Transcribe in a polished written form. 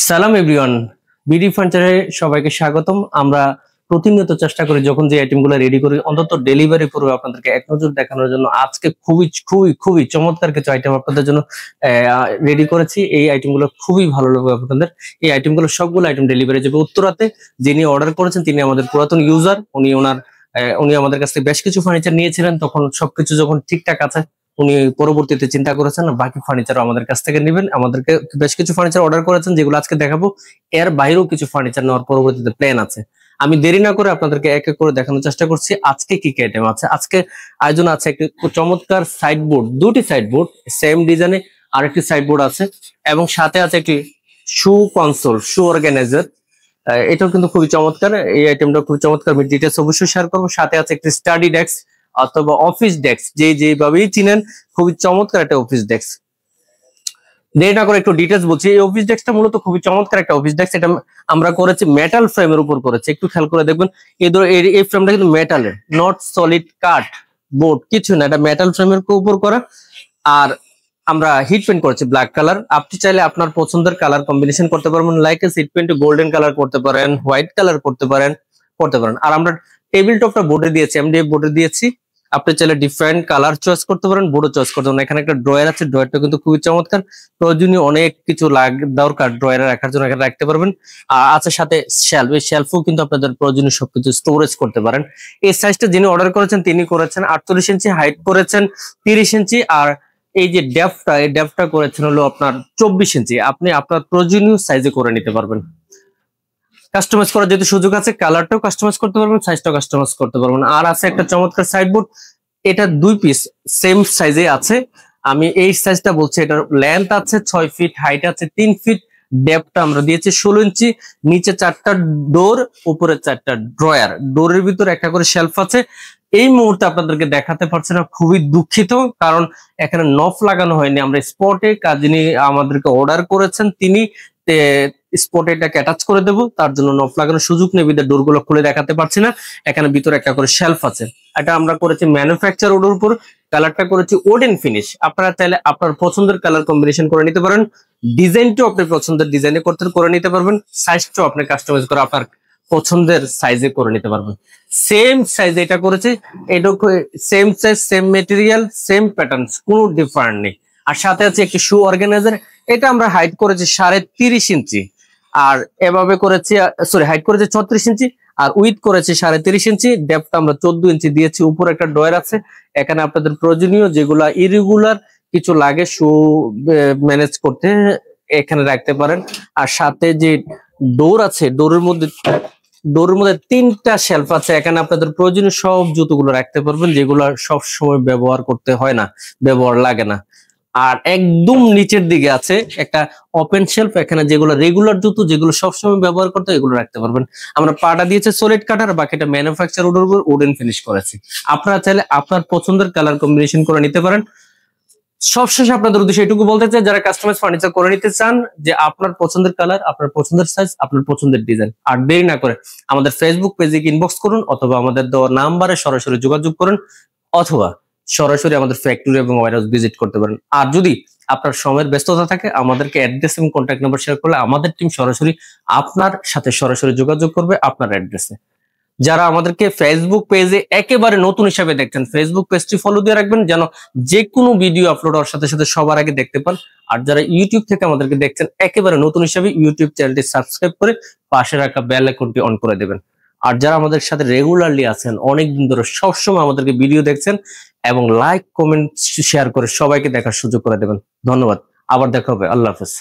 সালাম everyone, BD ফার্নিচারে সবাইকে স্বাগতম। আমরা প্রতিনিয়ত চেষ্টা করি যখন যে আইটেমগুলো রেডি করি অন্তত ডেলিভারি পূর্বে আপনাদেরকে এক নজর দেখানোর জন্য আজকে খুবই খুবই খুবই চমৎকার কিছু আইটেম আপনাদের জন্য রেডি করেছি। এই আইটেমগুলো খুবই ভালো লাগবে আপনাদের। এই আইটেমগুলো সবগুলো আইটেম ডেলিভারি যাবে উত্তরাতে। যিনি অর্ডার করেছেন তিনি আমাদের পুরাতন ইউজার। উনি আমাদের কাছ থেকে বেশ কিছু ফার্নিচার নিয়েছিলেন, তখন সবকিছু যখন ঠিকঠাক আছে উনি পরবর্তীতে চিন্তা করেছেন বাকি ফার্নিচারও আমাদের কাছ থেকে নেবেন। আমাদেরকে বেশ কিছু ফার্নিচার অর্ডার করেছেন যেগুলো আজকে দেখাবো। এর বাইরেও কিছু ফার্নিচার নেওয়ার পরবর্তীতে প্ল্যান আছে। আমি দেরি না করে আপনাদেরকে এক এক করে দেখানোর চেষ্টা করছি আজকে কি কি আইটেম আছে। আজকে আয়োজন আছে একটি চমৎকার সাইড বোর্ড, দুটি সাইড বোর্ড সেম ডিজাইনে, আরেকটি সাইড বোর্ড আছে এবং সাথে আছে একটি শু কনসোল, শু অর্গানাইজার। এটাও কিন্তু খুবই চমৎকার। এই আইটেমটা খুবই চমৎকার, আমি ডিটেলস অবশ্যই শেয়ার করবো। সাথে আছে একটি স্টাডি ডেস্ক অথবা অফিস ডেস্ক, যেভাবেই চিনেন, খুবই চমৎকার একটা অফিস ডেস্ক। দেরি না করে একটু ডিটেলস বলছি। এই অফিস ডেস্কটা মূলত খুবই চমৎকার একটা অফিস ডেস্ক। এটা আমরা করেছি মেটাল ফ্রেমের উপর করেছি, একটু খেয়াল করে দেখবেন। এই ফ্রেমটা কিন্তু মেটালের, নট সলিড কাঠ বোর্ড, কিছু না, এটা মেটাল ফ্রেমের উপর করা। আর আমরা হিট পেন্ট করেছি ব্ল্যাক কালার। আপনি চাইলে আপনার পছন্দের কালার কম্বিনেশন করতে পারবেন, like heat paint golden colour করতে পারেন, হোয়াইট কালার করতে পারেন। আর আমরা টেবিল টপটা বোর্ডে দিয়েছি, এমডিএফ বোর্ডে দিয়েছি। আপনি চাইলে ডিফারেন্ট কালার চয়েস করতে পারেন, বোর্ডও চয়েস করতে পারেন। এখানে একটা ড্রয়ার আছে, ড্রয়ারটা কিন্তু খুবই চমৎকার। প্রয়োজনীয় অনেক কিছু দরকার ড্রয়ারে রাখার জন্য এখানে রাখতে পারবেন। আর আছে সাথে শেলফ, এই শেলফও কিন্তু আপনাদের প্রয়োজনীয় সবকিছু স্টোরেজ করতে পারেন। এই সাইজটা যিনি অর্ডার করেছেন তিনি করেছেন 48 ইঞ্চি, হাইট করেছেন 30 ইঞ্চি, আর এই যে ডেপটা করেছেন হলো আপনার 24 ইঞ্চি। আপনি আপনার প্রয়োজনীয় সাইজে করে নিতে পারবেন। কাস্টমাইজ করার যেহেতু সুযোগ আছে, কালারটাও কাস্টমাইজ করতে পারবেন, সাইজটাও কাস্টমাইজ করতে পারবেন। আর আছে একটা চমৎকার সাইডবোর্ড, এটা 2 পিস সেম সাইজে আছে। আমি এই সাইজটা বলছি, এটার লেন্থ আছে 6 ফিট, হাইট আছে 3 ফিট, ডেপটা আমরা দিয়েছি 16 ইঞ্চি। নিচে 4টা ডোর, উপরে 4টা ড্রয়ার, ডোরের ভিতরে একটা করে শেলফ আছে। এই মুহূর্তে আপনাদেরকে দেখাতে পারছি না, খুবই দুঃখিত, কারণ এখানে নফ লাগানো হয়নি। আমরা স্পটে যিনি আমাদেরকে অর্ডার করেছেন তিনি স্পটে এটাকে অ্যাটাচ করে দেবো, তার জন্য নফ লাগানোর সুযোগ নেই, বিধায় ডোরগুলো খুলে দেখাতে পারছি না। এখানে ভিতরে একটা করে শেলফ আছে। এটা আমরা করেছি ম্যানুফ্যাকচার ওডের উপর, কালারটা করেছি ওডেন ফিনিশ। আপনারা চাইলে আপনার পছন্দের কালার কম্বিনেশন করে নিতে পারেন, ডিজাইনটাও আপনি পছন্দের ডিজাইনে করে নিতে পারবেন, সাইজটাও আপনি কাস্টমাইজ করে আপনার পছন্দের সাইজে করে নিতে পারবেন। সেম সাইজে এটা করেছি, এটা same size, same material, same pattern, কোনো ডিফারেন্ট নেই। আর সাথে আছে একটি শু অর্গানাইজার, এটা আমরা হাইট করেছি 30.5 ইঞ্চি, আর এভাবে করেছি, হাইট করেছি 36 ইঞ্চি, আর উইথ করেছি 30.5 ইঞ্চি। ডেপথ আমরা 14 ইঞ্চি দিয়েছি। উপরে একটা ড্রয়ার আছে, এখানে আপনাদের প্রয়োজনীয় যেগুলা ইরেগুলার কিছু লাগে শু ম্যানেজ করতে এখানে রাখতে পারেন। আর সাথে যে ডোর আছে, ডোরের মধ্যে 3টা শেলফ আছে, এখানে আপনাদের প্রয়োজনীয় সব জুতোগুলো রাখতে পারবেন, যেগুলো সব সময় ব্যবহার করতে হয় না, ব্যবহার লাগে না। আর একদম নিচের দিকে আছে একটা ওপেন শেলফ, এখানে যেগুলো রেগুলার জুতো, যেগুলো সবসময় ব্যবহার করতে এগুলো রাখতে পারবেন। আমরা পাটা দিয়েছে সলিড কাটার, বাকিটা ম্যানুফ্যাকচার উডেন ফিনিশ করেছি। আপনারা চাইলে আপনার পছন্দের কালার কম্বিনেশন করে নিতে পারেন। সবশেষে আপনাদের উদ্দেশ্যে এটুকু বলতে চাই, যারা কাস্টমাইজ ফার্নিচার করে নিতে চান, যে আপনার পছন্দের কালার, আপনার পছন্দের সাইজ, আপনার পছন্দের ডিজাইন, আর দেরি না করে আমাদের ফেসবুক পেজে ইনবক্স করুন, অথবা আমাদের দেওয়া নাম্বারে সরাসরি যোগাযোগ করুন, অথবা সরাসরি আমাদের ফ্যাক্টরি এবং ওয়্যারহাউস ভিজিট করতে পারেন। আর যদি আপনার সময়ের ব্যস্ততা থাকে, আমাদেরকে অ্যাড্রেস এবং কন্ট্যাক্ট নাম্বার শেয়ার করলে আমাদের টিম সরাসরি আপনার সাথে সরাসরি যোগাযোগ করবে আপনার অ্যাড্রেসে। যারা আমাদেরকে ফেসবুক পেজে একেবারে নতুন হিসাবে দেখছেন, ফেসবুক পেজটি ফলো দিয়ে রাখবেন, যেন যে কোনো ভিডিও আপলোড হওয়ার সাথে সাথে সবার আগে দেখতে পান। আর যারা ইউটিউব থেকে আমাদেরকে দেখছেন একেবারে নতুন হিসাবে, ইউটিউব চ্যানেলটি সাবস্ক্রাইব করে পাশে রাখা বেল আইকনটি অন করে দেবেন। আর যারা আমাদের সাথে রেগুলারলি আছেন, অনেকদিন ধরে সবসময় আমাদেরকে ভিডিও দেখছেন এবং লাইক কমেন্ট শেয়ার করে সবাইকে দেখার সুযোগ করে দেবেন, ধন্যবাদ। আবার দেখা হবে, আল্লাহ হাফেজ।